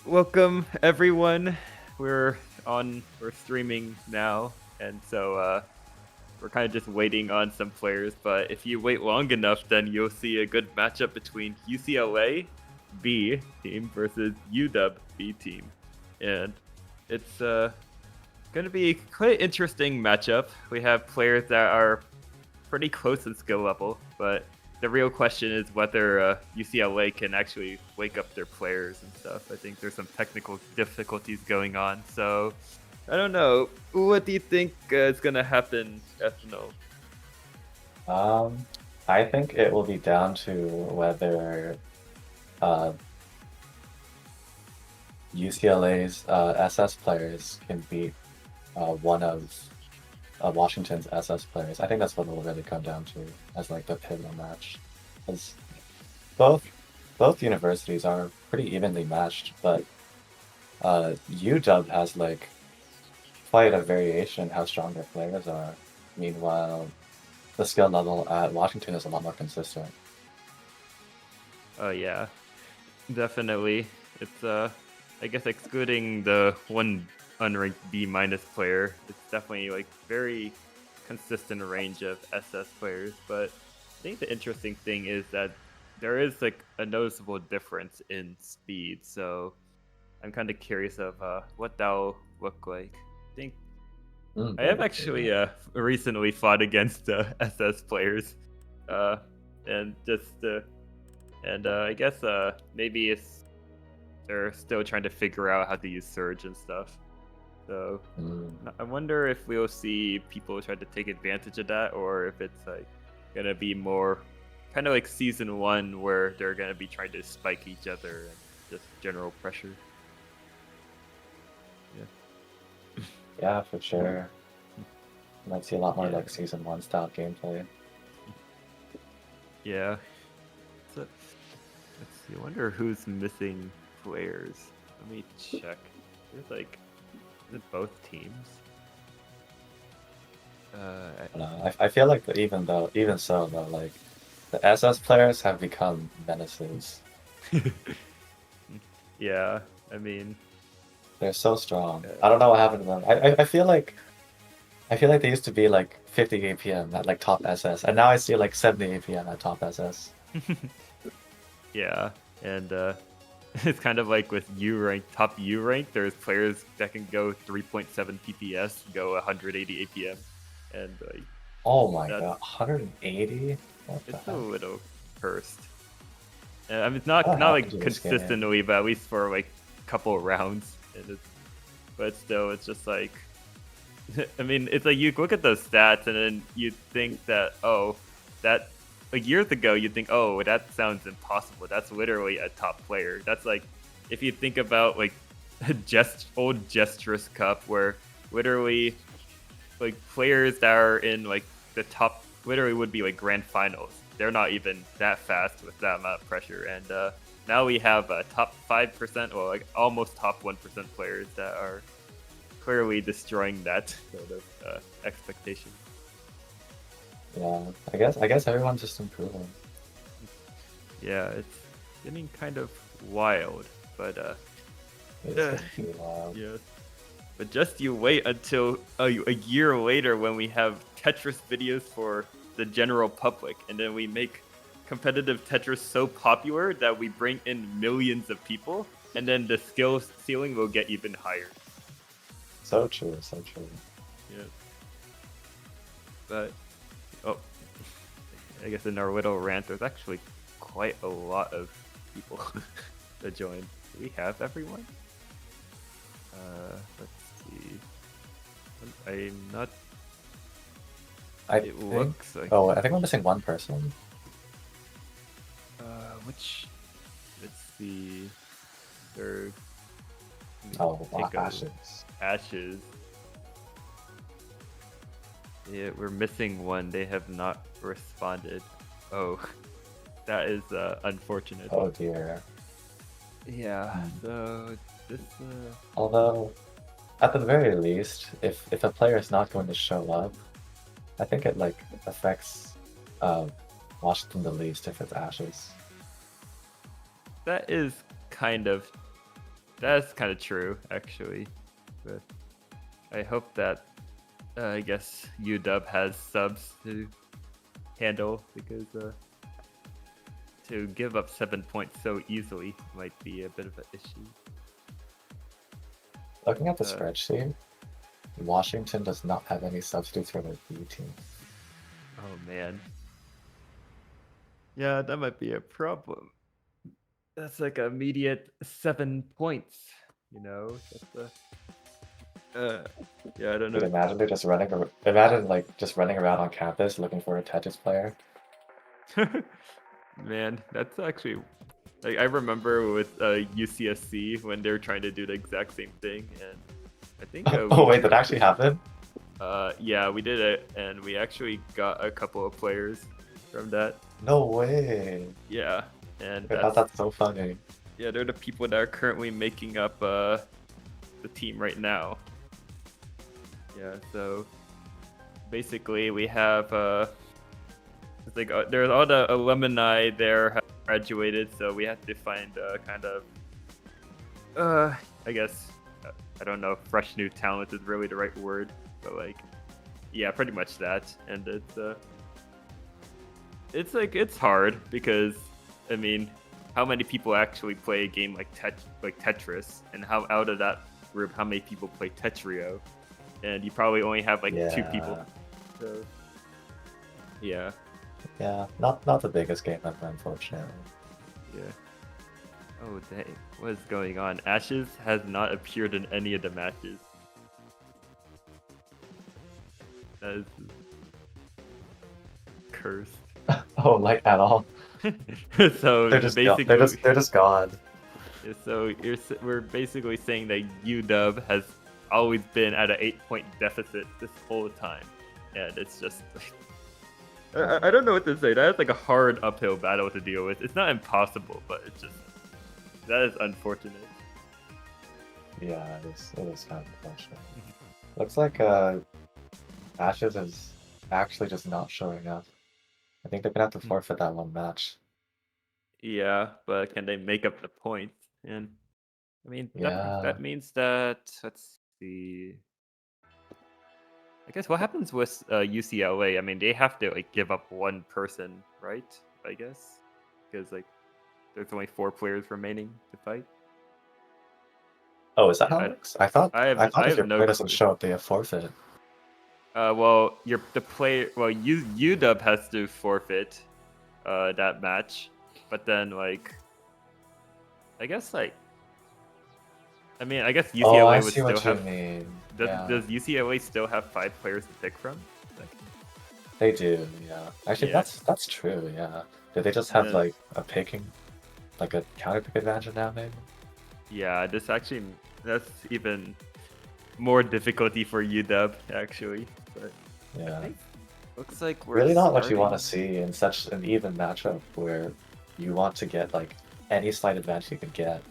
Welcome everyone. We're streaming now, and so we're kind of just waiting on some players. But if you wait long enough, then you'll see a good matchup between UCLA B team versus UW B team, and it's going to be quite an interesting matchup. We have players that are pretty close in skill level, but the real question is whether UCLA can actually wake up their players and stuff. I think there's some technical difficulties going on, so I don't know. What do you think is gonna happen, Ethno? Um, I think it will be down to whether uh, UCLA's SS players can beat one of Washington's SS players. I think that's what it'll really come down to as like the pivotal match, because both both universities are pretty evenly matched, but UW has like quite a variation in how strong their players are. Meanwhile, the skill level at Washington is a lot more consistent. Oh yeah, definitely. It's I guess excluding the one unranked B minus player, it's definitely like very consistent range of SS players. But I think the interesting thing is that there is like a noticeable difference in speed. So I'm kind of curious of what that'll look like. I think I have Very actually true. recently fought against SS players, uh, and I guess maybe it's they're still trying to figure out how to use Surge and stuff. So Mm. I wonder if we'll see people try to take advantage of that, or if it's like gonna be more kind of like season one, where they're gonna be trying to spike each other and just general pressure. Yeah. Yeah, for sure. Might see a lot more Yeah. like season one style gameplay. Yeah. So, let's see. I wonder who's missing players. Let me check. There's like, is it both teams? Uh, I feel like that even so though, like the SS players have become menaces. yeah. I mean, They're so strong. I uh, don't know what happened to them. I feel like they used to be like 50 APM at like top SS, and now I see like 70 APM at top SS. yeah, and it's kind of like with U rank, top U rank. There's players that can go 3.7 PPS, go 180 APM, and Oh my that's god, 180? What the it's a heck? little cursed. I mean, it's What not happened like to this game? consistently, but at least for like a couple of rounds. And but still, it's just like, I mean, it's like you look at those stats and then you think that, oh, that like years ago you'd think, oh, that sounds impossible. That's literally a top player. That's like if you think about like old Gestrous Cup, where literally like players that are in like the top literally would be like grand finals. They're not even that fast with that amount of pressure. And now we have top 5%, well, like almost top 1% players that are clearly destroying that sort of expectation. Yeah, I guess everyone's just improving. Yeah, it's getting kind of wild, but It's uh getting pretty wild. yeah. But just you wait until a year later when we have Tetris videos for the general public, and then we make competitive Tetris so popular that we bring in millions of people, and then the skill ceiling will get even higher. So true, so true. Yeah. But oh, I guess in our little rant, there's actually quite a lot of people that joined. Do we have everyone? Let's see. I'm not. I It think. looks like. Oh, I think we're missing one person. Which? Let's see. There. Let me Oh, wow, take a Ashes. ashes. Yeah, we're missing one. They have not responded. Oh, that is unfortunate. Oh dear. Yeah. Hmm. So this. Although, at the very least, if a player is not going to show up, I think it like affects uh, Washington the least if it's Ashes. That is kind of That's kind of true, actually. But I hope that I guess UW has subs to handle because to give up 7 points so easily might be a bit of an issue. Looking at the spreadsheet, Washington does not have any substitutes for their B team. Oh man. Yeah, that might be a problem. That's like immediate 7 points, you know? That's yeah, I don't Dude, know. imagine they're just running. Imagine like just running around on campus looking for a Tetris player. Man, that's actually like I remember with UCSC when they were trying to do the exact same thing, and I think Oh wait, that actually happened? yeah, we did it, and we actually got a couple of players from that. No way. Yeah, and That's so funny. yeah, they're the people that are currently making up the team right now. Yeah, so basically we have it's like there's all the alumni there have graduated, so we have to find kind of I guess I don't know if fresh new talent is really the right word, but like yeah, pretty much that. And it's like it's hard because I mean, how many people actually play a game like Tetris, and how out of that group how many people play Tetrio? And you probably only have like 2 people. So yeah. Yeah, not the biggest game ever, unfortunately. Yeah. Oh dang, what is going on? Ashes has not appeared in any of the matches. That is cursed. Oh, like at all? So they're just basically, they're just gone. So we're basically saying that UW has always been at an 8-point deficit this whole time, and it's just I don't know what to say. That is like a hard uphill battle to deal with. It's not impossible, but it's just that is unfortunate. Yeah, it is kind of unfortunate. Looks like Ashes is actually just not showing up. I think they're gonna have to forfeit that one match. Yeah, but can they make up the points? And I mean, Yeah. that means that let's see. I guess what happens with UCLA? I mean, they have to like give up one person, right? I guess because like there's only 4 players remaining to fight. Oh, is that how it works? I thought I if have your no player doesn't clue. show up, they have forfeit. Well, the player. Well, UW has to forfeit that match, but then like, I guess like, I mean, I guess UCLA Oh, I would see still what you have. mean. Does UCLA still have 5 players to pick from? Like, They do, yeah. Actually, yeah. that's true, yeah. Do they just have Yeah. like a picking, like a counter pick advantage now, maybe? Yeah, that's even more difficulty for UW actually. But Yeah. I think looks like we're Really not what you want to starting- see in such an even matchup where you want to get like any slight advantage you could get.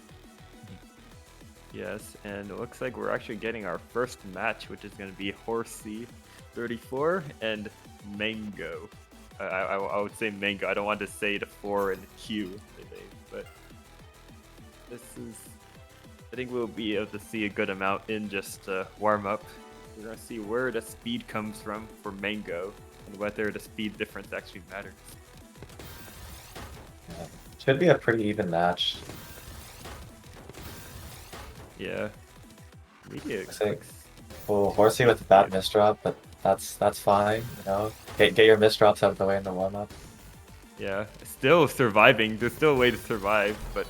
Yes, and it looks like we're actually getting our first match, which is going to be Horsey 34 and Mango. I would say Mango. I don't want to say the 4 and Q, but this is. I think we'll be able to see a good amount in just warm up. We're going to see where the speed comes from for Mango and whether the speed difference actually matters. Yeah. Should be a pretty even match. Yeah. Well, Horsey with a bad misdrop, but that's fine, you know. Get your misdrops out of the way in the warm up. Yeah, still surviving. There's still a way to survive, but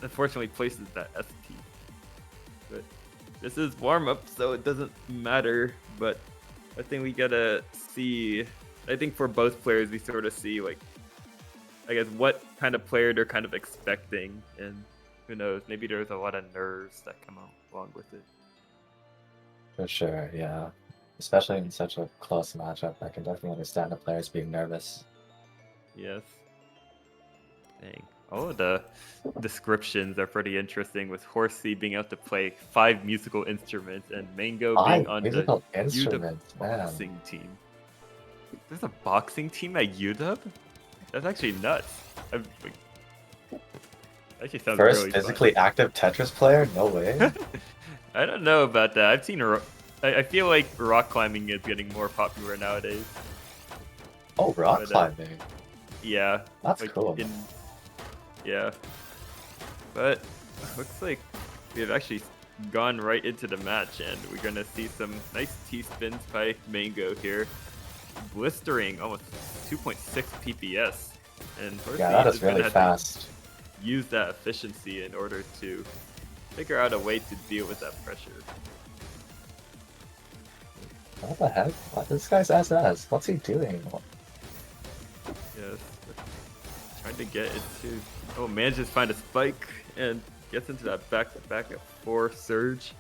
unfortunately places that ST. But this is warm up, so it doesn't matter. But I think we gotta see. I think for both players, we sort of see like, I guess what kind of player they're kind of expecting, and who knows, maybe there's a lot of nerves that come along with it. For sure, yeah. Especially in such a close matchup, I can definitely understand the players being nervous. Yes. Dang. All of the descriptions are pretty interesting, with Horsey being able to play 5 musical instruments and Mango being on the UW boxing team. There's a boxing team at UW? That's actually nuts. Actually sounds First really physically active Tetris player? No way. fun. I don't know about that. I've seen. I feel like rock climbing is getting more popular nowadays. Oh, rock But climbing. yeah, That's like cool. in yeah. But looks like we have actually gone right into the match, and we're gonna see some nice T-spins by Mango here, blistering almost 2.6 PPS, and Yeah, Horsey that is is gonna really have fast. to use that efficiency in order to figure out a way to deal with that pressure. What the heck? What? This guy's SS. What's he doing? Yes, trying to get into. Oh, manages to find a spike and gets into that back at 4 surge.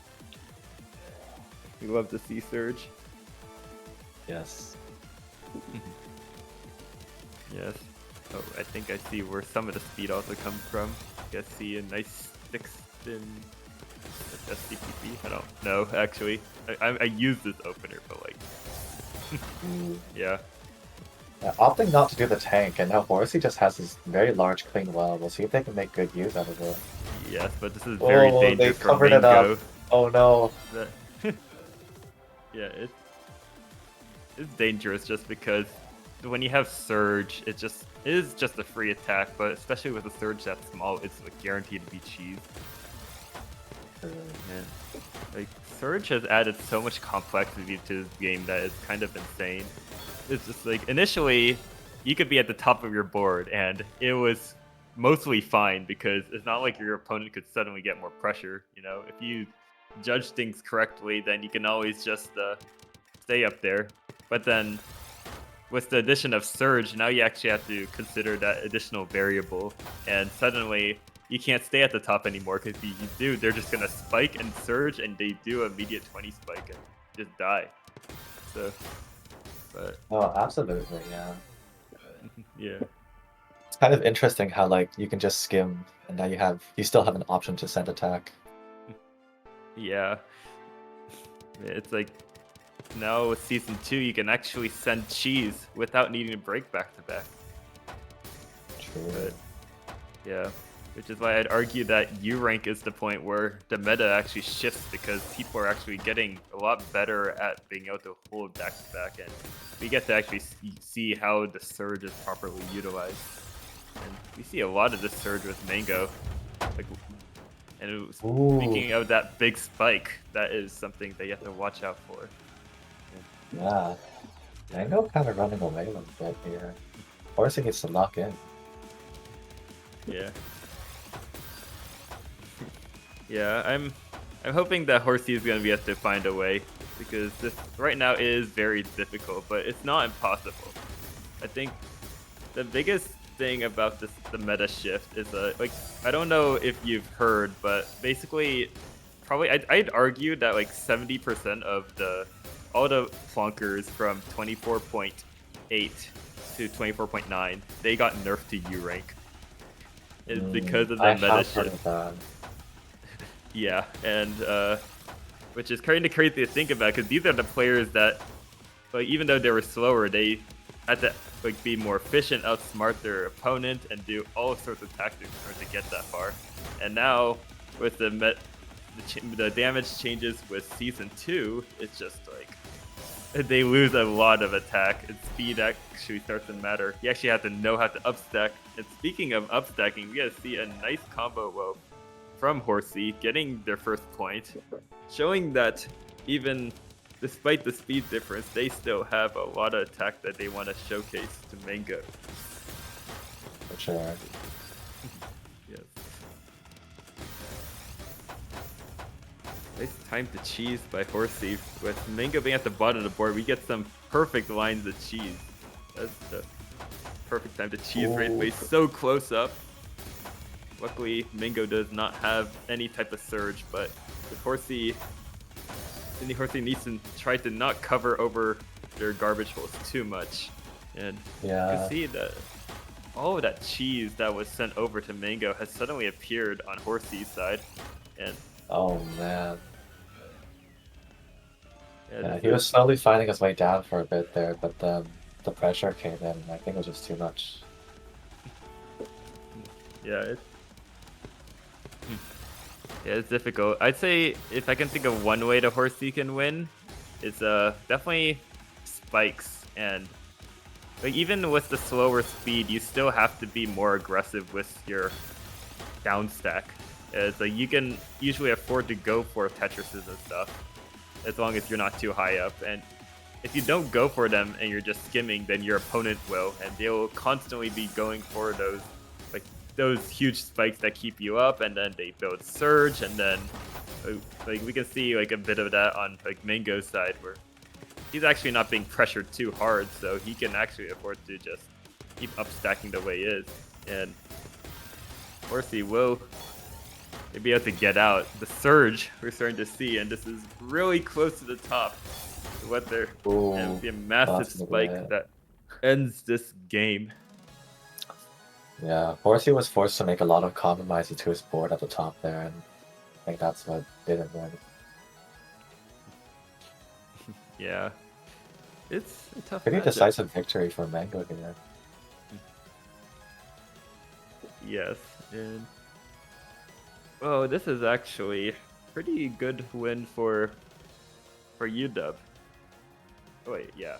We love to see surge. Yes. Yes. Oh, I think I see where some of the speed also comes from. You guys see a nice stick spin. SCPP? I don't know, actually. I use this opener, but like, yeah. Yeah, opting not to do the tank, and now Horsey just has this very large clean well. We'll see if they can make good use out of it. Yes, but this is very Oh, they dangerous for covered it Mango. up. Oh no. That- yeah, it's dangerous just because when you have surge, it is just a free attack, but especially with a surge that small, it's like guaranteed to be cheese. And like surge has added so much complexity to this game that it's kind of insane. It's just like initially you could be at the top of your board and it was mostly fine because it's not like your opponent could suddenly get more pressure. You know, if you judge things correctly, then you can always just stay up there. But then with the addition of surge, now you actually have to consider that additional variable, and suddenly you can't stay at the top anymore because if you do, they're just gonna spike and surge, and they do immediate 20 spike and just die. So, but Oh, absolutely, yeah. yeah, It's kind of interesting how like you can just skim, and now you still have an option to send attack. yeah, it's like now with season 2, you can actually send cheese without needing to break back to back. True. But yeah, which is why I'd argue that U rank is the point where the meta actually shifts because people are actually getting a lot better at being able to hold back to back, and we get to actually see how the surge is properly utilized. And we see a lot of this surge with Mango. Like, and it was, speaking of that big spike, that is something that you have to watch out for. Yeah. Mango kind of running away a little bit here. Horsey needs to lock in. Yeah. Yeah, I'm hoping that Horsey is gonna be able to find a way because this right now is very difficult, but it's not impossible. I think the biggest thing about the meta shift is like I don't know if you've heard, but basically, probably I'd argue that like 70% of all the flunkers from 24.8 to 24.9 they got nerfed to U rank. It's because of the meta shift. Yeah, and which is kind of crazy to think about because these are the players that, like, even though they were slower, they had to like be more efficient, outsmart their opponent, and do all sorts of tactics in order to get that far. And now with the damage changes with season 2, it's just like they lose a lot of attack, and speed actually starts to matter. You actually have to know how to upstack. And speaking of upstacking, we gotta see a nice combo from Horsey getting their first point, showing that even despite the speed difference, they still have a lot of attack that they want to showcase to Mango. For sure. Yes. Nice time to cheese by Horsey. With Mango being at the bottom of the board, we get some perfect lines of cheese. That's the perfect time to cheese right away. So close up. Luckily, Mango does not have any type of surge, but with Horsey, Horsey needs to try to not cover over their garbage holes too much. And you can see that all of that cheese that was sent over to Mango has suddenly appeared on Horsey's side. And oh man. yeah, He was slowly finding his way down for a bit there, but then the pressure came in, and I think it was just too much. Yeah, Yeah, it's difficult. I'd say if I can think of one way the Horsey can win, it's definitely spikes. And like even with the slower speed, you still have to be more aggressive with your down stack. It's like you can usually afford to go for Tetrises and stuff, as long as you're not too high up. And if you don't go for them and you're just skimming, then your opponent will, and they'll constantly be going for those huge spikes that keep you up, and then they build surge, and then like we can see like a bit of that on like Mango's side where he's actually not being pressured too hard, so he can actually afford to just keep up stacking the way he is. And Horsey will be able to get out. The surge we're starting to see, and this is really close to the top. What they're and it'll be a massive spike that ends this game. Yeah, Horsey was forced to make a lot of compromises to his board at the top there, and I think that's what didn't win. Yeah, it's a tough. Pretty decisive victory for Mango here. Yes, and oh, this is actually pretty good win for UW. Oh, wait, yeah.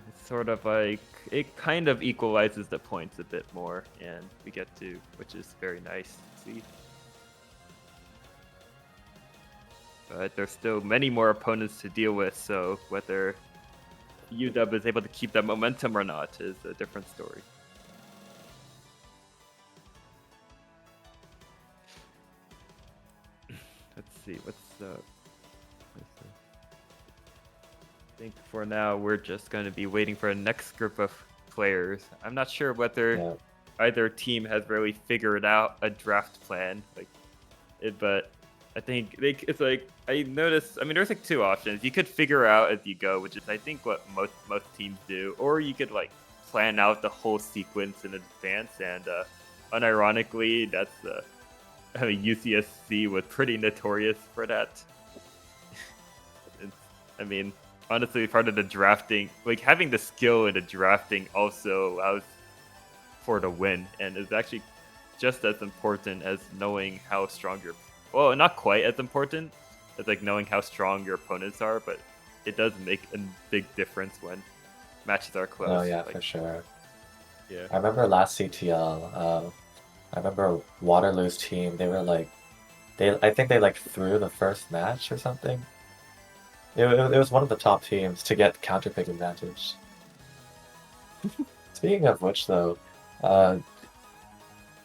It's sort of like it kind of equalizes the points a bit more, and we get to, which is very nice to see. But there's still many more opponents to deal with, so whether UW is able to keep that momentum or not is a different story. Let's see, what's I think for now we're just going to be waiting for a next group of players. I'm not sure whether either team has really figured out a draft plan, but I think it's like I noticed. I mean, there's like two options. You could figure out as you go, which is I think what most teams do, or you could like plan out the whole sequence in advance. And unironically, that's UCSC was pretty notorious for that. I mean, honestly, part of the drafting, like having the skill in the drafting also allows for the win, and is actually just as important as knowing how strong your, well, not quite as important as like knowing how strong your opponents are, but it does make a big difference when matches are close. Oh yeah, for sure. Yeah. I remember last CTL, I remember Waterloo's team, they were like, I think they like threw the first match or something. It was one of the top teams to get counterpick advantage. Speaking of which, though,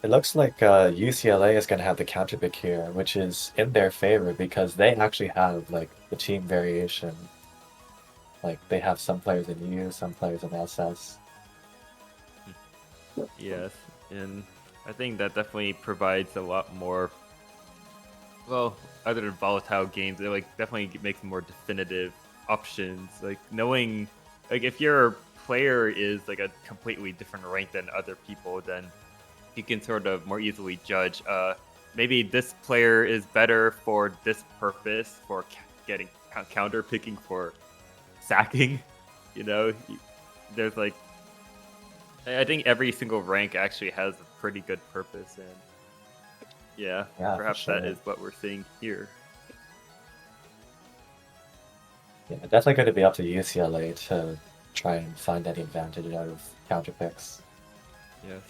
it looks like UCLA is going to have the counterpick here, which is in their favor because they actually have like the team variation. Like they have some players in U, some players in SS. Yes, and I think that definitely provides a lot more. Well, other than volatile games, it like definitely makes more definitive options. Like knowing, like if your player is like a completely different rank than other people, then you can sort of more easily judge. Maybe this player is better for this purpose, for getting counter picking, for sacking. You know, there's like, I think every single rank actually has a pretty good purpose, and yeah, perhaps that is what we're seeing here. Yeah, definitely going to be up to UCLA to try and find any advantage out of counter picks. Yes.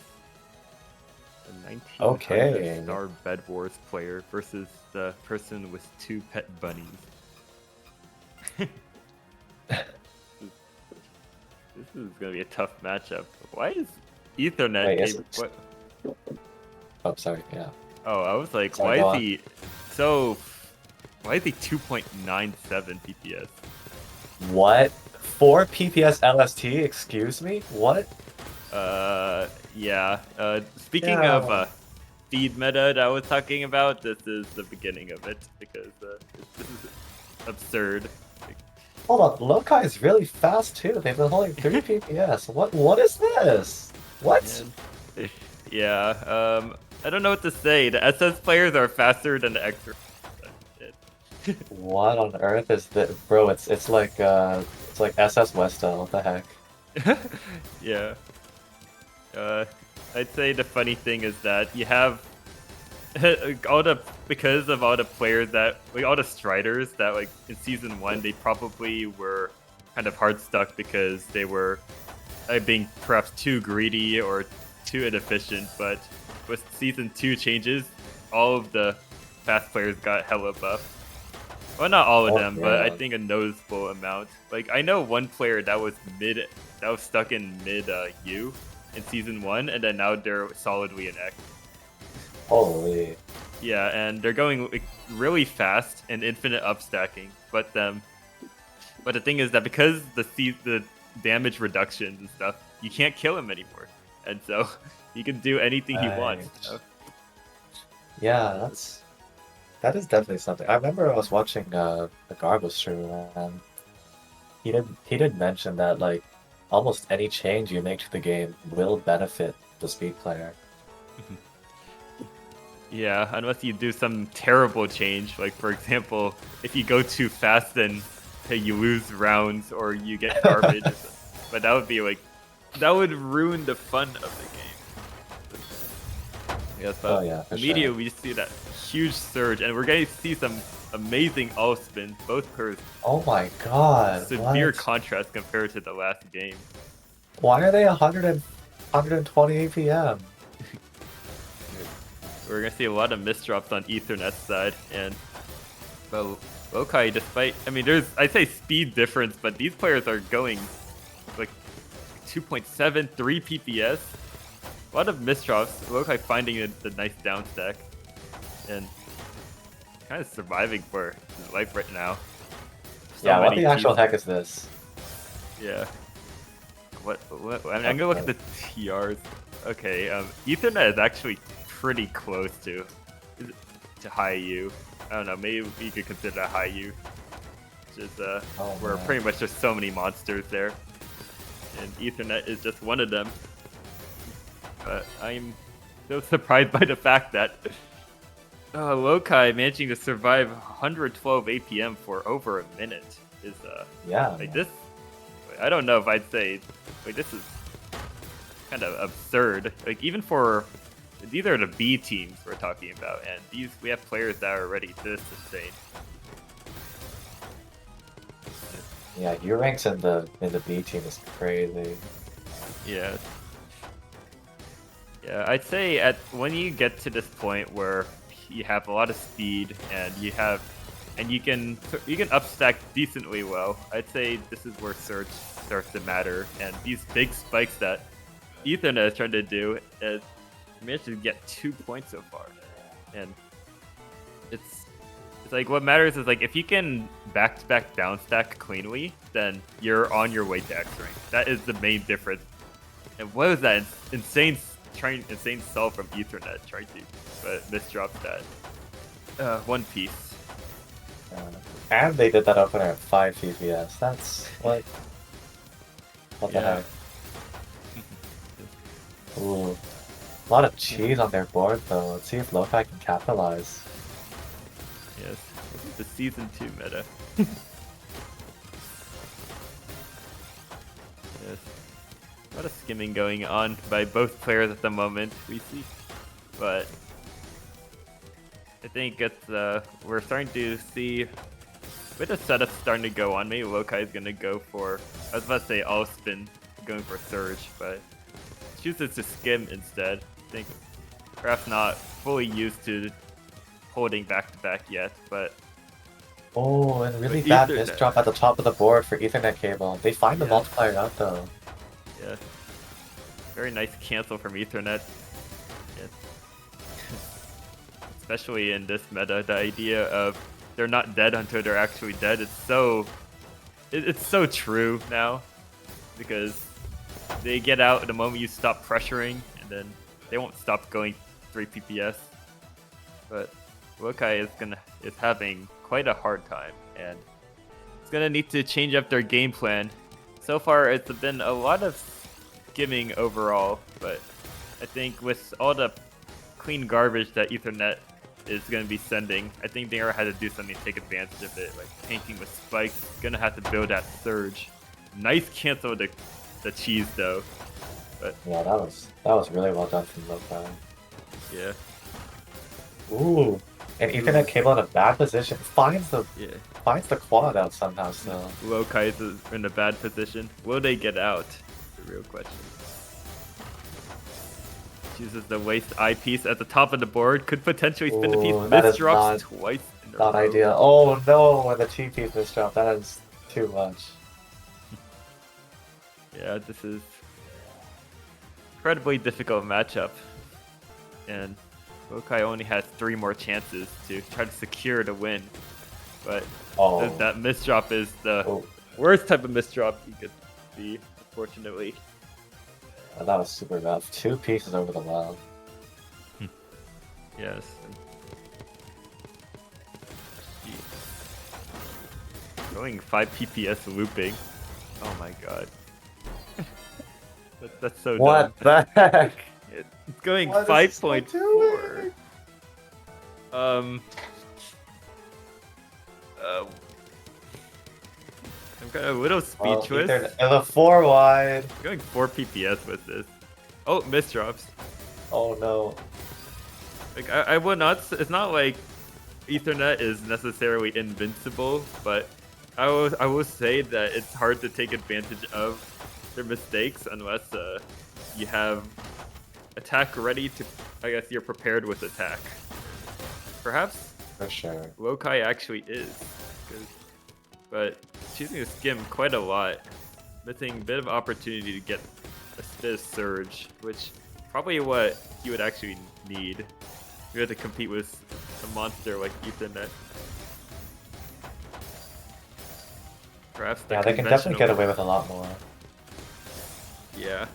The 1900 star Bed Wars player versus the person with 2 pet bunnies. This is going to be a tough matchup. Why is Ethernet... Wait, oh, sorry, yeah. Oh, I was like, sorry, why is he 2.97 PPS? What? 4 PPS LST? Excuse me? What? Yeah. Speaking of feed meta that I was talking about, this is the beginning of it, because this is absurd. Hold on, Lokai is really fast too. They've been holding 3 PPS. What is this? What? Yeah, I don't know what to say. The SS players are faster than the X. What on earth is this, bro? It's like SS Westel. What the heck? Yeah. I'd say the funny thing is that you have because of all the players that like all the striders that like in season 1 they probably were kind of hard stuck because they were being perhaps too greedy or too inefficient, but with season 2 changes, all of the fast players got hella buff. Well, not all of Oh, them, but I yeah. think a noticeable amount. Like I know one player that was stuck in mid U in season 1, and then now they're solidly in X. Holy. Yeah, and they're going like, really fast and infinite upstacking. But the thing is that because the damage reductions and stuff, you can't kill him anymore, and so he can do anything he wants. Right. You know? Yeah, that is definitely something. I remember I was watching a Garbo stream, and he did mention that like almost any change you make to the game will benefit the speed player. Yeah, unless you do some terrible change, like for example, if you go too fast, then hey, you lose rounds or you get garbage. But that would ruin the fun of the game. Yes, Oh but yeah, for immediately sure. we see that huge surge, and we're going to see some amazing all spins, both pairs. Oh my god, Severe what? contrast compared to the last game. Why are they 120 APM? We're gonna see a lot of misdrops on Ethernet's side, and but Lokai, despite I'd say speed difference, but these players are going like 2.7, 3 PPS. A lot of misdrops. Lokai finding the nice down stack, and kind of surviving for his life right now. So Yeah, what many the actual Ts. heck is this? Yeah. What? I'm gonna look at the TRs. Okay. Ethernet is actually pretty close to high U. I don't know. Maybe you could consider that high U. Just where Man. pretty much there's so many monsters there, and Ethernet is just one of them. But I'm so surprised by the fact that Lokai managing to survive 112 APM for over a minute is Yeah, like man. this. I don't know if I'd say like this is kind of absurd. Like even for these are the B teams we're talking about, and we have players that are already this insane. Yeah, your ranks in the B team is crazy. Yeah. Yeah, I'd say when you get to this point where you have a lot of speed and you can upstack decently well, I'd say this is where Surge starts to matter. And these big spikes that Ethernet is trying to do is managed to get 2 points so far, and it's like what matters is like if you can back-to-back down stack cleanly, then you're on your way to X rank. That is the main difference. And what is that insane sell from Ethernet trying to misdrop that one piece. And they did that opener at 5 PPS. That's what the Yeah. heck? Ooh. A lot of cheese on their board though. Let's see if Lokai can capitalize. Yes, this is the season 2 meta. Yes. A lot of skimming going on by both players at the moment, we see. But I think we're starting to see a bit of setup starting to go on. Maybe Lokai is going to go for, I was about to say all spin, going for Surge, but chooses to skim instead. I think perhaps not fully used to holding back-to-back yet, but Oh, and really But bad Ethernet. misdrop at the top of the board for Ethernet cable. They find the Yeah. multiplier out though. yeah, very nice cancel from Ethernet. Yes. Especially in this meta, the idea of they're not dead until they're actually dead. It's so true now, because they get out the moment you stop pressuring, and then they won't stop going 3 PPS. But Lokai is having quite a hard time, and it's gonna need to change up their game plan. So far, it's been a lot of skimming overall, but I think with all the clean garbage that Ethernet is gonna be sending, I think they are had to do something to take advantage of it, like tanking with spikes. Gonna have to build that surge. Nice cancel the cheese though, but Yeah, that was really well done from Lokai. yeah. Ooh. And Ethernet cable in a bad position. Finds the quad out somehow still. Low Kais is in a bad position. Will they get out? The real question. Chooses the waste eyepiece at the top of the board. Could potentially spin the piece. That is Misdrops twice in a not row. ideal. Oh no, and the T-piece misdrop. That is too much. Yeah, this is incredibly difficult matchup. And Lokai only has 3 more chances to try to secure the win. But that misdrop is the worst type of misdrop you could see, unfortunately. Oh, that was super rough. 2 pieces over the wall. Yes. Going 5 PPS looping. Oh my god. That's so What dumb. the heck? It's going 5.4. I'm kind of a little speechless. And the 4 wide. Going 4 PPS with this. Oh, misdrops. Oh no. Like I would not. It's not like Ethernet is necessarily invincible, but I will say that it's hard to take advantage of their mistakes unless you have attack ready to. I guess you're prepared with attack. Perhaps. For sure. Lokai actually is, but choosing to skim quite a lot, missing a bit of opportunity to get a bit of surge, which probably what he would actually need. We had to compete with a monster like Ethernet. Perhaps they can definitely get away with a lot more. Yeah.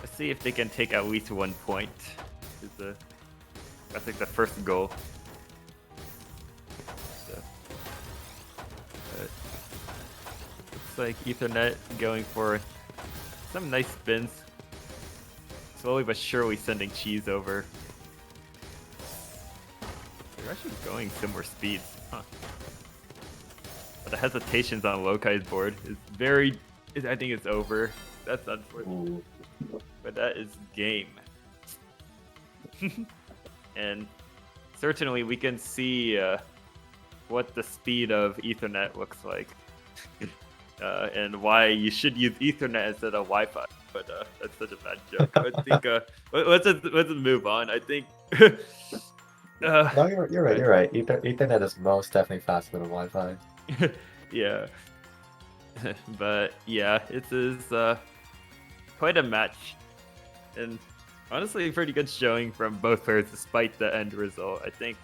Let's see if they can take at least 1 point. That's like the first goal. So, looks like Ethernet going for some nice spins. Slowly but surely sending cheese over. They're actually going similar speeds, huh? But the hesitations on Lokai's board is very. I think it's over. That's unfortunate. But that is game. And certainly we can see what the speed of Ethernet looks like. And why you should use Ethernet instead of Wi-Fi. But that's such a bad joke. I think let's move on. I think. No, you're right. You're right. Ethernet is most definitely faster than Wi-Fi. Yeah. But yeah, it is quite a match, and honestly, a pretty good showing from both players despite the end result. I think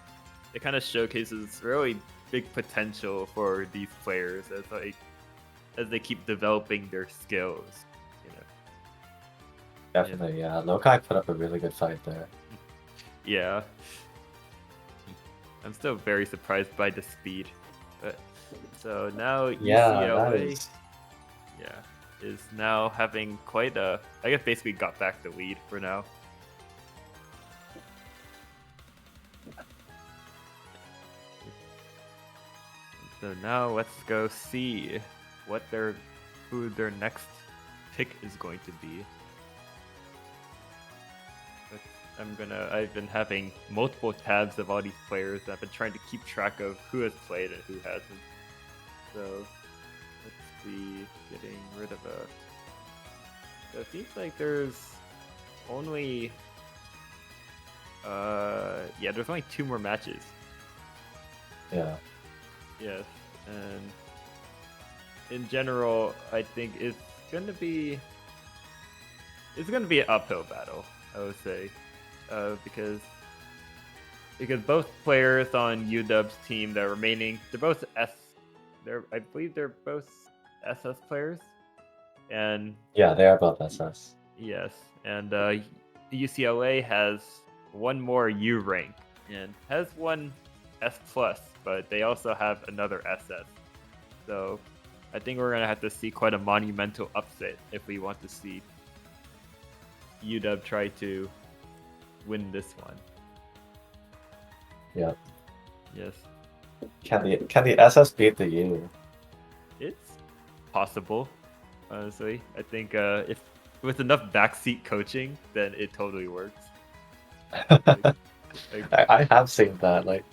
it kind of showcases really big potential for these players as they keep developing their skills. You know. Definitely, yeah. Lokai put up a really good fight there. Yeah. I'm still very surprised by the speed. But so now UCLA is now having quite a, I guess basically got back the lead for now. So now let's go see who their next pick is going to be. I've been having multiple tabs of all these players. I've been trying to keep track of who has played and who hasn't. So let's see, getting rid of so it seems like there's only there's only 2 more matches. Yeah. Yes, and in general, I think it's gonna be an uphill battle, I would say. Because both players on UW's team that are remaining, I believe they're both SS players, and yeah, they are both SS. Yes, and UCLA has 1 more U rank and has 1 S plus, but they also have another SS. So I think we're gonna have to see quite a monumental upset if we want to see UW try to win this one. Yep. Yes. Can the SS beat the U? It's possible, honestly. I think if with enough backseat coaching, then it totally works. Like, I have seen that. Like,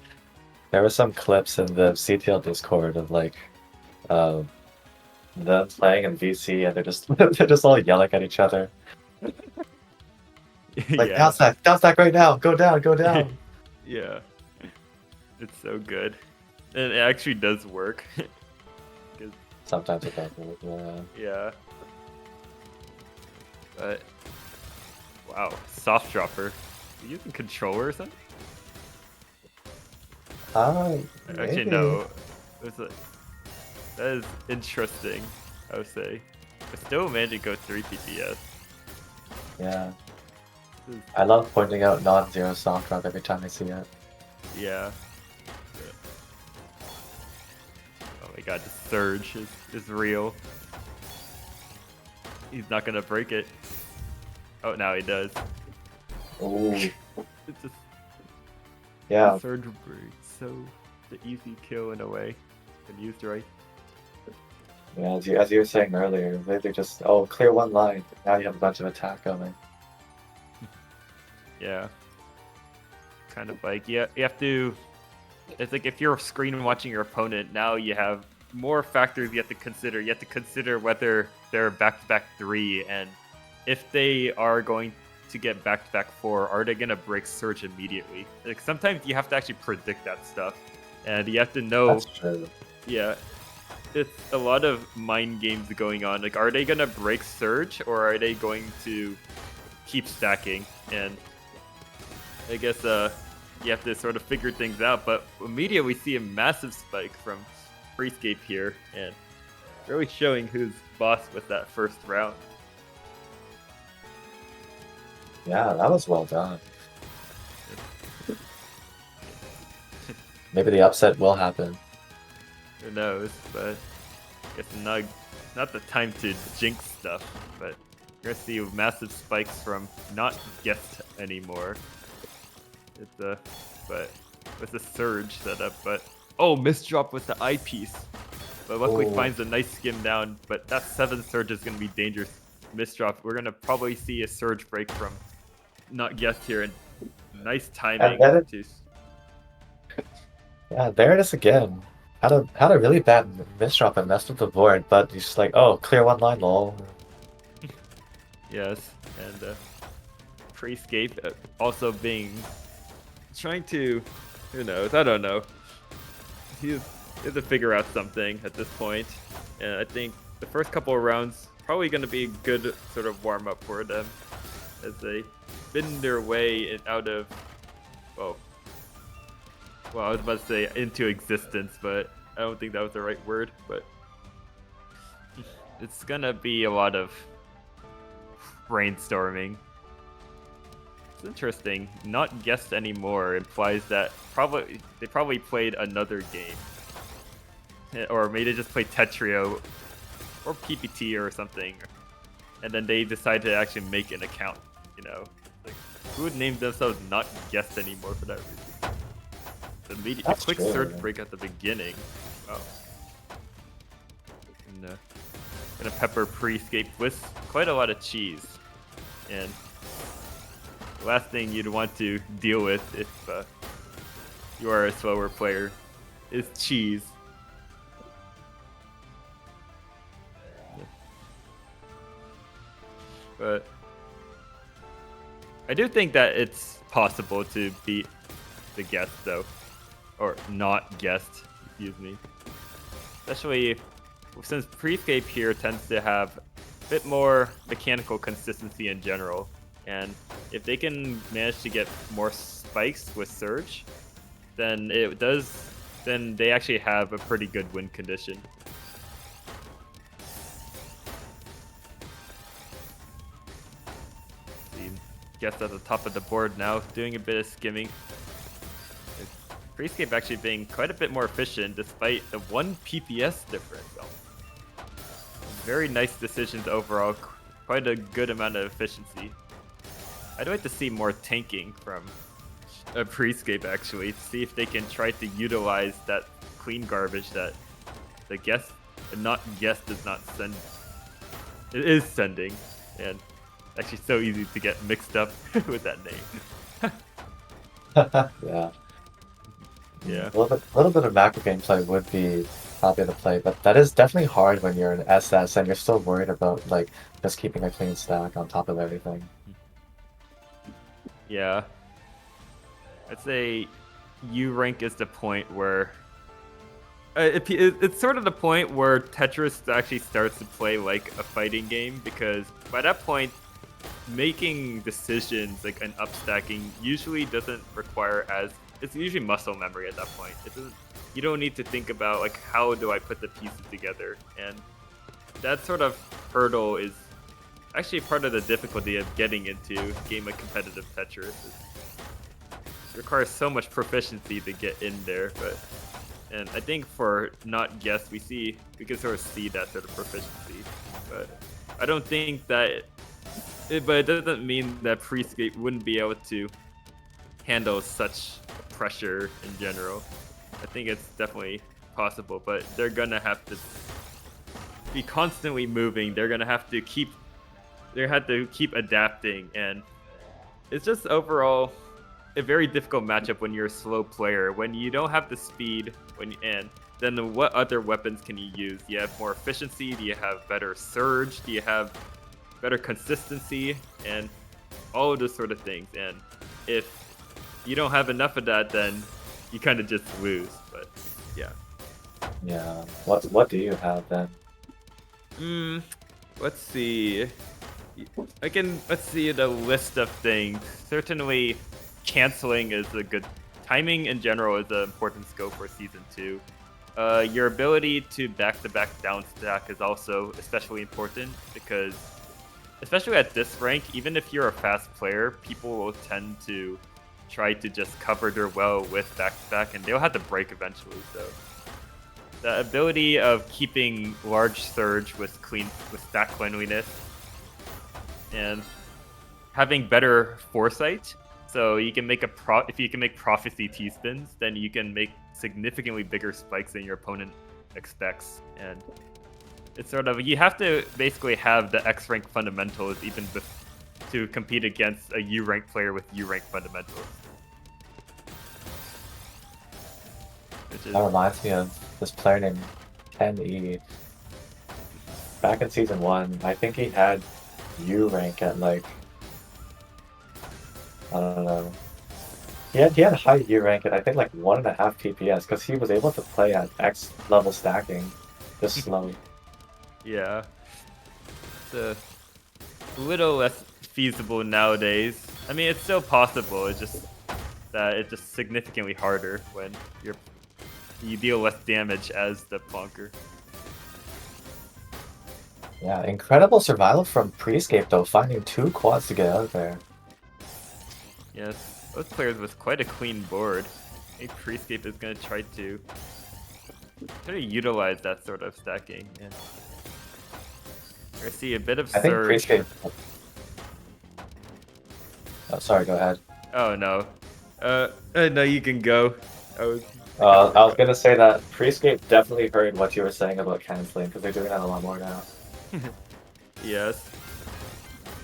there were some clips in the CTL Discord of like, them playing in VC, and they're just they're just all yelling at each other. Like, yeah, down stack right now, go down, go down. yeah, it's so good, and it actually does work. 'Cause, Sometimes it does work. Yeah. yeah, but wow, soft dropper. You using controller or something? Actually, Maybe. no. That is interesting, I would say. But still managed to go 3 PPS. Yeah. I love pointing out non-zero soft drop every time I see it. Yeah. Oh my god, the surge is real. He's not gonna break it. Oh, now he does. Ooh. It's just Yeah. surge break. So the easy kill in a way. When used right. Yeah, as you were saying earlier, they just, oh, clear one line. Now you have a bunch of attack going. Yeah. Kind of like, yeah, you have to. It's like if you're screen watching your opponent, now you have more factors you have to consider. You have to consider whether they're back-to-back 3, and if they are going to get back-to-back 4, are they going to break surge immediately? Like sometimes you have to actually predict that stuff, and you have to know. That's true. Yeah, it's a lot of mind games going on. Like, are they going to break surge, or are they going to keep stacking? And I guess you have to sort of figure things out. But immediately we see a massive spike from Freescape here, and really showing who's boss with that first round. Yeah, that was well done. Maybe the upset will happen. Who knows? But I guess not the time to jinx stuff. But you're gonna see massive spikes from not guessed anymore. It's but with a surge setup. But oh, misdrop with the eyepiece. But luckily finds a nice skim down. But that 7 surge is gonna be dangerous. Misdrop. We're gonna probably see a surge break from not guessed here, and nice timing. Yeah, there it is again. Had a really bad misdrop and messed with the board, but he's just like, oh, clear one line, lol. Yes, and Freescape also trying to, who knows? I don't know. He has to figure out something at this point, and I think the first couple of rounds probably going to be a good sort of warm up for them as they spin their way out of, well, I was about to say into existence, but I don't think that was the right word. But it's gonna be a lot of brainstorming. It's interesting. Not guessed anymore implies that they probably played another game, or maybe they just played Tetrio or PPT or something, and then they decide to actually make an account. You know, like who would name themselves not guessed anymore for that reason? The quick surge break at the beginning. Oh. And, gonna pepper Freescape with quite a lot of cheese. And the last thing you'd want to deal with if you are a slower player is cheese. But I do think that it's possible to beat the guest though. Or not guessed, excuse me. Especially since Freescape here tends to have a bit more mechanical consistency in general. And if they can manage to get more spikes with Surge, then they actually have a pretty good win condition. See, guest at the top of the board now, doing a bit of skimming. Freescape actually being quite a bit more efficient despite the 1 PPS difference. Very nice decisions overall, quite a good amount of efficiency. I'd like to see more tanking from Freescape actually, to see if they can try to utilize that clean garbage that the not guest does not send. It is sending, and actually so easy to get mixed up with that name. Yeah. Yeah. A little bit of macro gameplay would be happy to play, but that is definitely hard when you're an SS and you're still worried about like just keeping a clean stack on top of everything. Yeah. I'd say U rank is the point where it's sort of the point where Tetris actually starts to play like a fighting game, because by that point, making decisions like an upstacking usually doesn't require as it's usually muscle memory at that point. It doesn't. You don't need to think about like how do I put the pieces together, and that sort of hurdle is actually part of the difficulty of getting into a game of competitive Tetris. It requires so much proficiency to get in there, and I think for not guests, we can sort of see that sort of proficiency, but I don't think that. But it doesn't mean that Prescape wouldn't be able to handle such pressure in general. I think it's definitely possible, but they're gonna have to be constantly moving. They're gonna have to keep adapting, and it's just overall a very difficult matchup when you're a slow player, when you don't have the speed, and then what other weapons can you use? Do you have more efficiency? Do you have better surge? Do you have better consistency? And all of those sort of things. And if you don't have enough of that, then you kind of just lose. But yeah. Yeah. What do you have then? Let's see. Let's see the list of things. Certainly, canceling is a good. Timing in general is an important skill for Season 2. Your ability to back-to-back down stack is also especially important, because especially at this rank, even if you're a fast player, people will tend to try to just cover their well with back-to-back, and they'll have to break eventually. So the ability of keeping large surge with stack cleanliness, and having better foresight, so you can make if you can make prophecy T-spins, then you can make significantly bigger spikes than your opponent expects. And it's sort of, you have to basically have the X rank fundamentals even to compete against a U rank player with U rank fundamentals. That reminds me of this player named Ken E. Back in Season 1, I think he had U rank at like, I don't know. He had high U rank at I think like 1.5 PPS, because he was able to play at X level stacking just slowly. Yeah. It's a little less feasible nowadays. I mean, it's still possible, it's just that it's just significantly harder when you deal less damage as the plonker. Yeah, incredible survival from Prescape though, finding 2 quads to get out of there. Yes, those players with quite a clean board. I think Prescape is going to try to utilize that sort of stacking. And we're going to see a bit of surge. I think Prescape... Oh, sorry, go ahead. Oh no. No, you can go. I was gonna say that Prescape definitely heard what you were saying about canceling, because they're doing that a lot more now. Yes.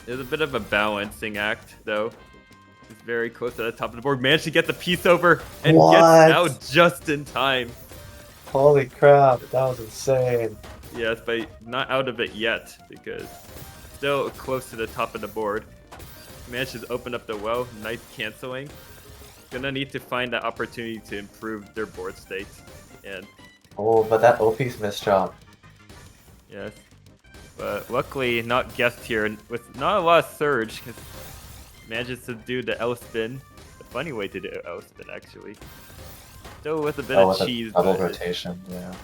There's a bit of a balancing act, though. He's very close to the top of the board. Managed to get the piece over and gets out just in time. Holy crap, that was insane. Yes, but not out of it yet, because still close to the top of the board. Managed to open up the well. Nice canceling. Gonna need to find that opportunity to improve their board state. And oh, but that OP's misdrop. Yes. But luckily, not guessed here with not a lot of surge, because manages to do the L spin. A funny way to do L spin, actually. Still with a bit of cheese. Double rotation, yeah.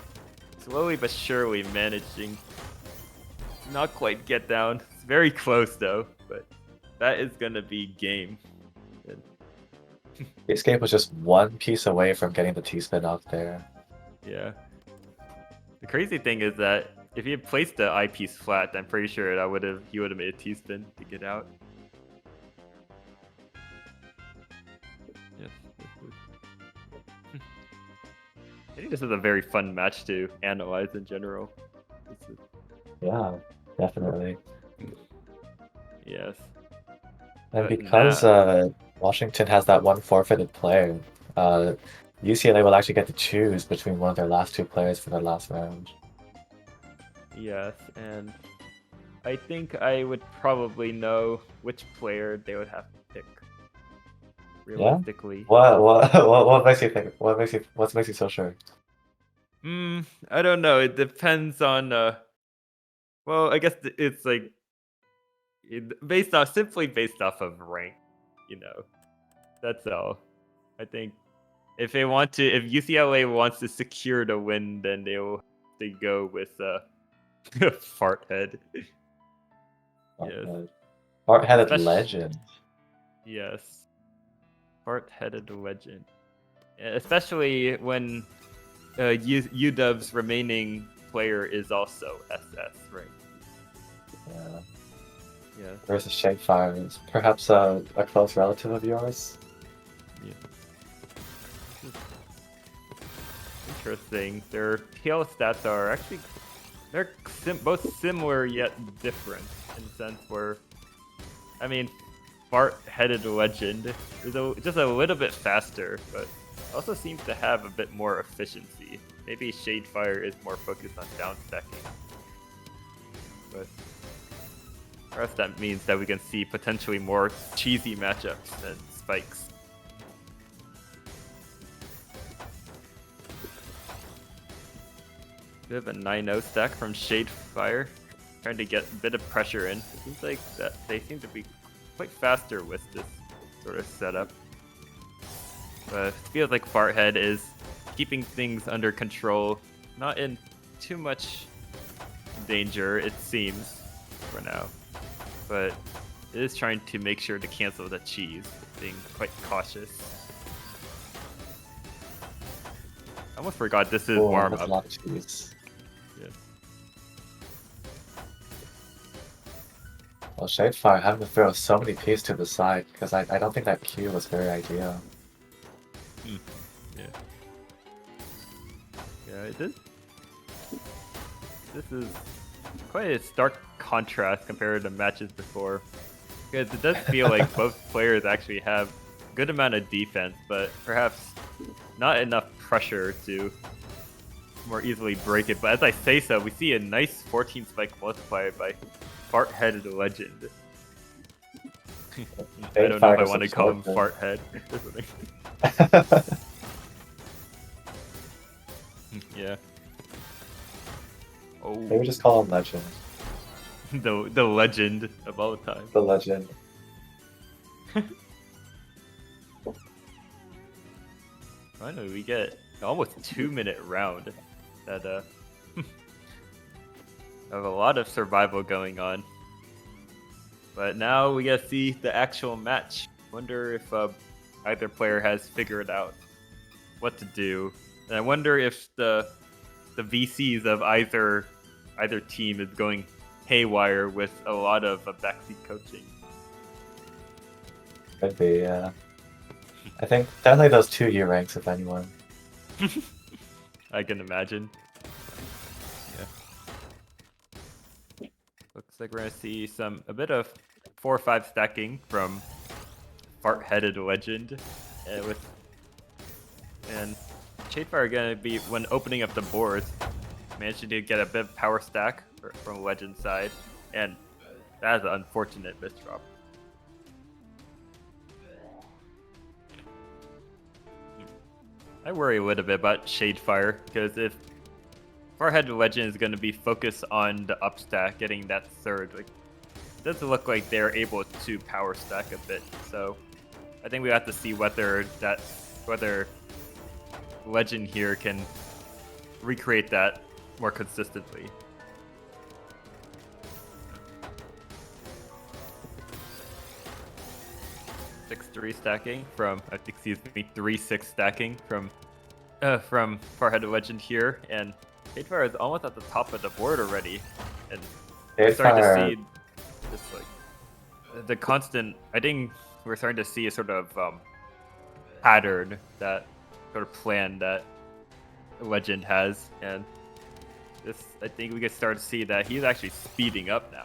Slowly but surely managing to not quite get down. It's very close though, but that is gonna be game. Escape was just 1 piece away from getting the T-spin up there. Yeah. The crazy thing is that if he had placed the I piece flat, I'm pretty sure he would have made a T-spin to get out. Yes. I think this is a very fun match to analyze in general. Yeah, definitely. Yeah. Yes. And But because now, Washington has that one forfeited player, UCLA will actually get to choose between one of their last two players for their last round. yes, and I think I would probably know which player they would have to pick. Yeah? Realistically. What makes you think? What makes you so sure? I don't know. It depends on well, I guess it's like simply based off of rank, you know. That's all. I think if UCLA wants to secure the win, then they go with Farthead. Yes. Hard-headed Especially legend. yes. Fart-headed legend. Especially when UW's remaining player is also SS, right? Yeah. Yes. Versus Shadefire is perhaps a close relative of yours. Yeah. Interesting. Their PL stats are actually they're both similar yet different in the sense where, I mean, Fart-headed legend is just a little bit faster, but also seems to have a bit more efficiency. Maybe Shadefire is more focused on down stacking, but for us that means that we can see potentially more cheesy matchups than spikes. Bit of a 9-0 stack from Shadefire, trying to get a bit of pressure in. It seems like that they seem to be quite faster with this sort of setup. But it feels like Farthead is keeping things under control, not in too much danger, it seems, for now. But it is trying to make sure to cancel the cheese, being quite cautious. I almost forgot this is warm That's up. a lot of cheese. Yeah. Well, Shadefire having to throw so many P's to the side because I don't think that Q was very ideal. Yeah. Yeah, it is. This is quite a stark contrast compared to matches before. Because it does feel like both players actually have a good amount of defense, but perhaps not enough pressure to more easily break it. But as I say so, we see a nice 14 spike multiplier by Fart-headed legend. I don't know if I want to call him Farthead. Yeah. Oh. Maybe just call him Legend. The legend of all time. The Legend. Finally, we get almost 2-minute round that have a lot of survival going on. But now we get to see the actual match. Wonder if either player has figured out what to do. And I wonder if the VCs of either team is going haywire with a lot of backseat coaching. Could be, yeah. I think definitely those 2 U ranks, if anyone. I can imagine. Yeah. Looks like we're gonna see a bit of 4-5 stacking from Fart-headed legend, and Shadefire gonna be when opening up the boards, managing to get a bit of power stack from legend side, and that is an unfortunate misdrop. I worry a little bit about Shadefire, because if Farthead Legend is going to be focused on the up stack, getting that third, like, it doesn't look like they're able to power stack a bit. So I think we have to see whether Legend here can recreate that more consistently. Three stacking from, excuse me, 3-6 stacking from Farthead Legend here, and Shadefire is almost at the top of the board already, and we're starting to see just like the constant. I think we're starting to see a sort of pattern, that sort of plan that Legend has, and this, I think we can start to see that he's actually speeding up now.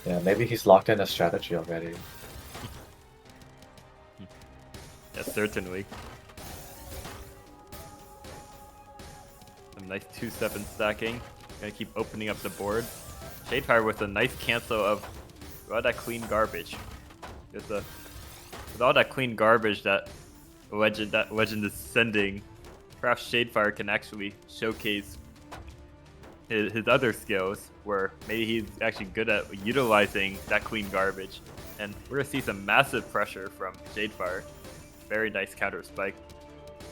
Yeah, maybe he's locked in a strategy already. Yeah, certainly. Some nice 2-7 stacking. Gonna keep opening up the board. Shadefire with a nice cancel of all that clean garbage. With all that clean garbage that Legend is sending, perhaps Shadefire can actually showcase his other skills, where maybe he's actually good at utilizing that clean garbage. And we're gonna see some massive pressure from Shadefire. Very nice counter spike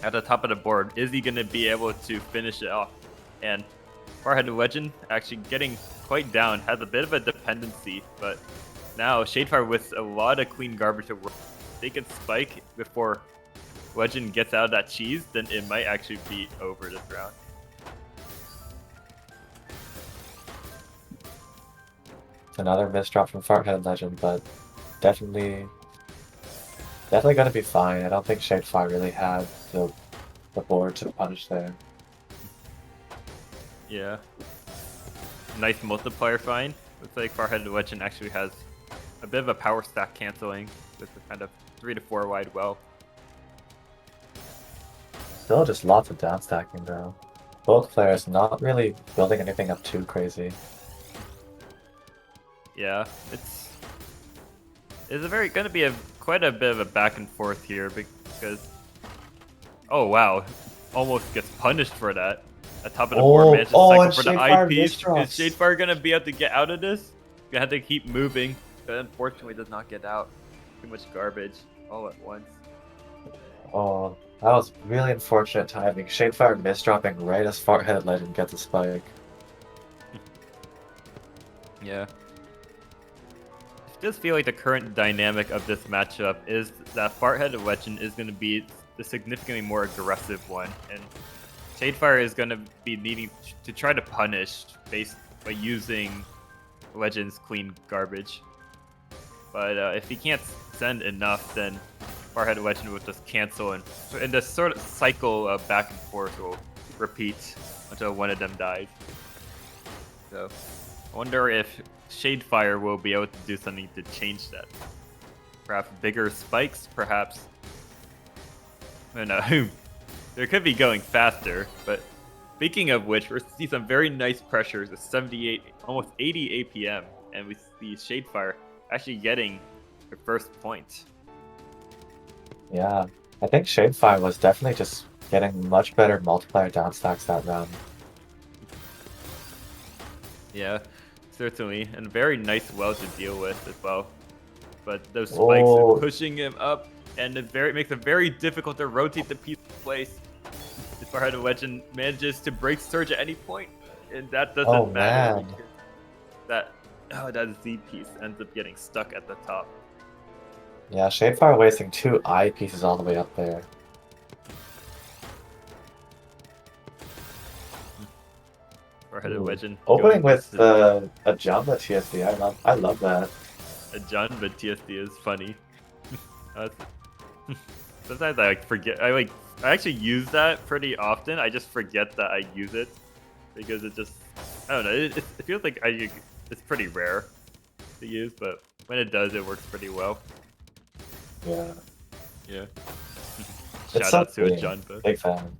at the top of the board. Is he gonna be able to finish it off? And Farhead Legend actually getting quite down, has a bit of a dependency, but now Shadefire with a lot of clean garbage to work. If they can spike before Legend gets out of that cheese, then it might actually be over this round. Another misdrop from Farthead Legend, but definitely gonna be fine. I don't think Shadefire really had the board to punish there. Yeah. Nice multiplier find. Looks like Farhead Legend actually has a bit of a power stack canceling with a kind of 3 to 4 wide well. Still just lots of down stacking though. Both players not really building anything up too crazy. Yeah, it's gonna be quite a bit of a back and forth here because oh wow, almost gets punished for that. At top of the board, man, just cycle for the eyepiece. Is Shadefire gonna be able to get out of this? Gonna have to keep moving, but unfortunately does not get out. Too much garbage all at once. Oh, that was really unfortunate timing. Shadefire misdropping right as Farthead Legend gets a spike. Yeah. I just feel like the current dynamic of this matchup is that Farthead Legend is going to be the significantly more aggressive one, and Shadefire is going to be needing to try to punish based by using Legend's clean garbage. But if he can't send enough, then Farhead Legend will just cancel, and this sort of cycle of back and forth will repeat until one of them dies. So I wonder if Shadefire will be able to do something to change that. Perhaps bigger spikes, perhaps. I don't know. They could be going faster, but speaking of which, we're see some very nice pressures at 78, almost 80 APM, and we see Shadefire actually getting the first point. Yeah, I think Shadefire was definitely just getting much better multiplier downstacks that round. Yeah, certainly, and very nice well to deal with as well. But those spikes are pushing him up, and it makes it very difficult to rotate the piece in place. If Farhead Legend manages to break Surge at any point, and that doesn't matter. That Z piece ends up getting stuck at the top. Yeah, Shadefire wasting 2 eye pieces all the way up there. Farhead Legend opening with a Jamba TSD. I love that. A Jamba TSD is funny. Sometimes I forget. I actually use that pretty often. I just forget that I use it because I don't know. It feels like it's pretty rare to use, but when it does, it works pretty well. Yeah. Yeah. Shout out to a Jamba. Big fan.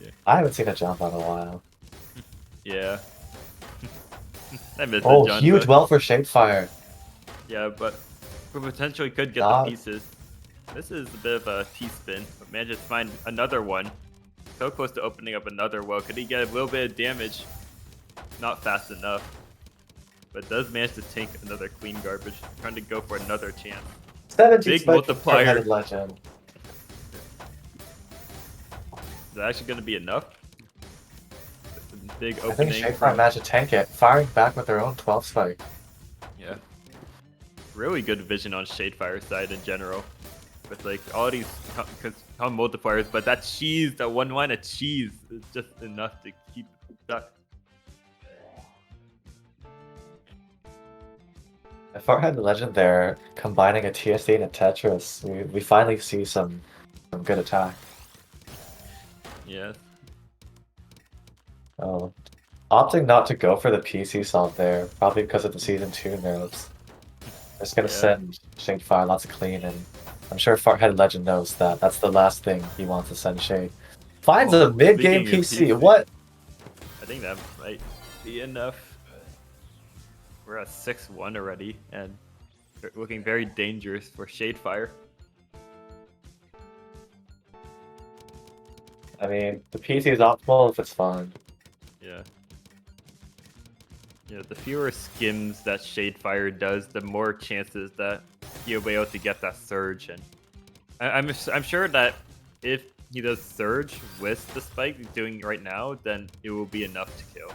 Yeah. I haven't seen a Jamba in a while. Yeah. I miss the Jamba. Huge well for Shadefire. Yeah, but we potentially could get the pieces. This is a bit of a T-spin, but managed to find another one. So close to opening up another well. Could he get a little bit of damage? Not fast enough. But does manage to tank another clean garbage. Trying to go for another chance. 17 big multiplier. Legend. Is that actually going to be enough? Big opening. I think Shadefire managed to tank it, firing back with their own 12 spike. Yeah. Really good vision on Shadefire's side in general. With like all these multipliers, but that cheese, that one line of cheese is just enough to keep it stuck. If Farhead Legend there, combining a TSD and a Tetris, we finally see some good attack. Yes. Oh, opting not to go for the PC salt there, probably because of the Season 2 nerfs. Just gonna Yeah. send Shade Fire lots of clean, and I'm sure Farthead Legend knows that. That's the last thing he wants to send Shade. Finds a mid-game Speaking of PC. What? I think that might be enough. We're at 6-1 already, and looking very dangerous for Shadefire. I mean, the PC is optimal if it's fun. Yeah. The fewer skims that Shadefire does, the more chances that he'll be able to get that surge. And I'm sure that if he does surge with the spike he's doing right now, then it will be enough to kill.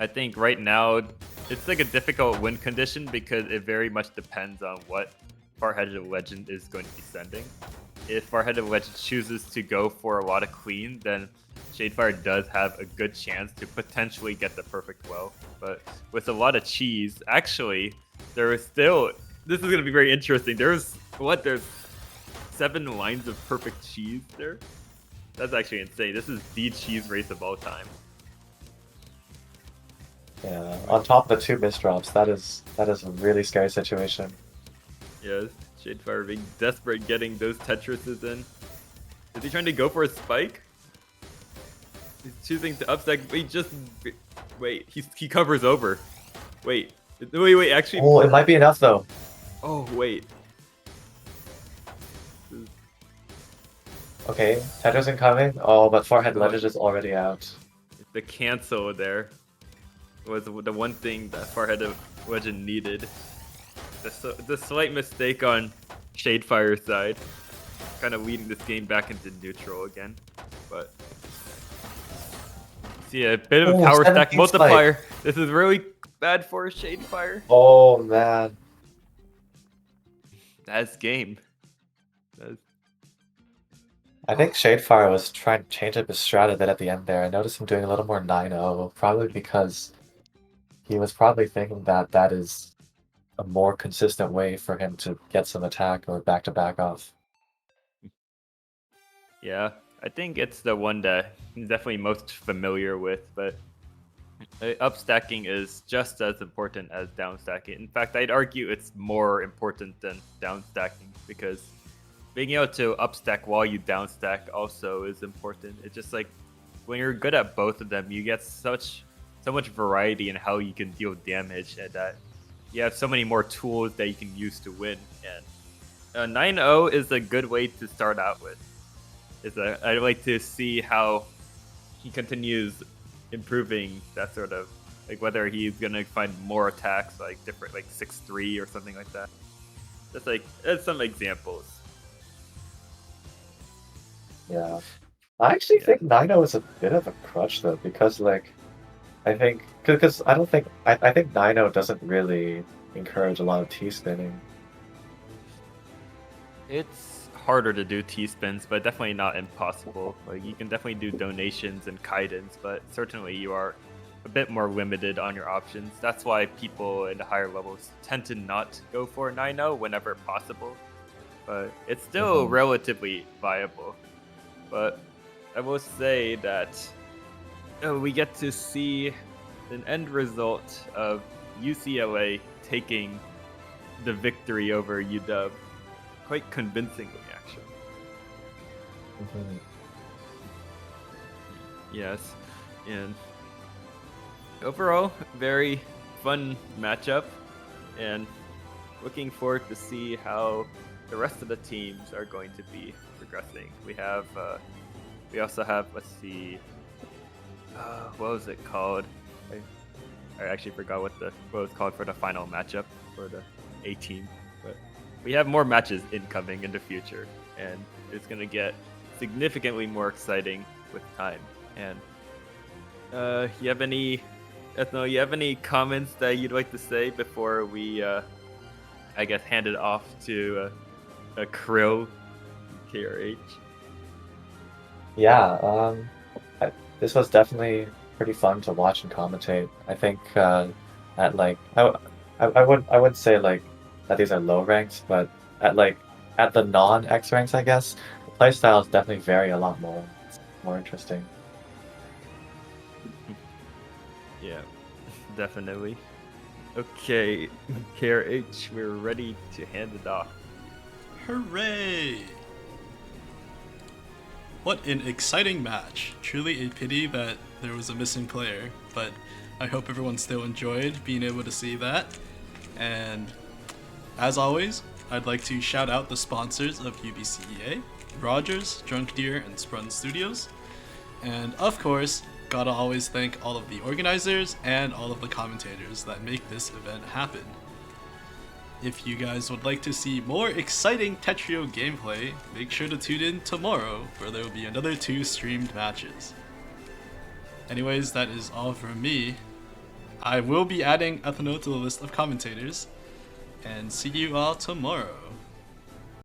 I think right now it's like a difficult win condition because it very much depends on what Farheaded Legend is going to be sending. If Farheaded Legend chooses to go for a lot of clean, then Shadefire does have a good chance to potentially get the perfect well. But with a lot of cheese, actually, there is still... This is going to be very interesting. There's 7 lines of perfect cheese there? That's actually insane. This is the cheese race of all time. Yeah, on top of the 2 misdrops, that is a really scary situation. Yeah, Shadefire being desperate getting those Tetrises in. Is he trying to go for a spike? He's choosing to upstack. Wait, he covers over. Wait, actually. Oh, it might be enough though. Oh, wait. Okay, Tetris incoming. Oh, but Farhead Legend is already out. The cancel there was the one thing that Farhead Legend needed. The slight mistake on Shadefire's side, kind of leading this game back into neutral again. But see a bit of a power stack multiplier. Spike. This is really bad for Shadefire. Oh man, that's game. I think Shadefire was trying to change up his strat a bit at the end there. I noticed him doing a little more 9-0, probably because he was probably thinking that that is a more consistent way for him to get some attack or back-to-back off. Yeah, I think it's the one that he's definitely most familiar with, but upstacking is just as important as downstacking. In fact, I'd argue it's more important than downstacking because being able to upstack while you downstack also is important. It's just like when you're good at both of them, you get so much variety in how you can deal damage, and that you have so many more tools that you can use to win. And 9-0 is a good way to start out with. I'd like to see how he continues improving that sort of, like whether he's gonna find more attacks, like different, like 6-3 or something like that. Just like some examples. Yeah, I actually think 9-0 is a bit of a crutch though, because like I think because I think 9-0 doesn't really encourage a lot of T-spinning. It's harder to do T-spins, but definitely not impossible. Like you can definitely do donations and Kaidens, but certainly you are a bit more limited on your options. That's why people in the higher levels tend to not go for 9-0 whenever possible. But it's still relatively viable. But I will say that we get to see an end result of UCLA taking the victory over UW quite convincingly, actually. Yes, and overall, very fun matchup, and looking forward to see how the rest of the teams are going to be progressing. We also have, let's see, what was it called? I actually forgot what it was called for the final matchup for the A team. But we have more matches incoming in the future, and it's gonna get significantly more exciting with time. And you have any comments that you'd like to say before we, I guess, hand it off to a Krill KRH? Yeah, this was definitely pretty fun to watch and commentate. I think at like I wouldn't say like that these are low ranks, but at the non X ranks, I guess the playstyles definitely vary a lot more. It's more interesting. Yeah, definitely. Okay, KRH, we're ready to hand it off. Hooray! What an exciting match. Truly a pity that there was a missing player, but I hope everyone still enjoyed being able to see that. And as always, I'd like to shout out the sponsors of UBCEA, Rogers, Drunk Deer, and Sprung Studios. And of course, gotta always thank all of the organizers and all of the commentators that make this event happen. If you guys would like to see more exciting Tetrio gameplay, make sure to tune in tomorrow where there will be another 2 streamed matches. Anyways, that is all from me. I will be adding Ethno to the list of commentators, and see you all tomorrow.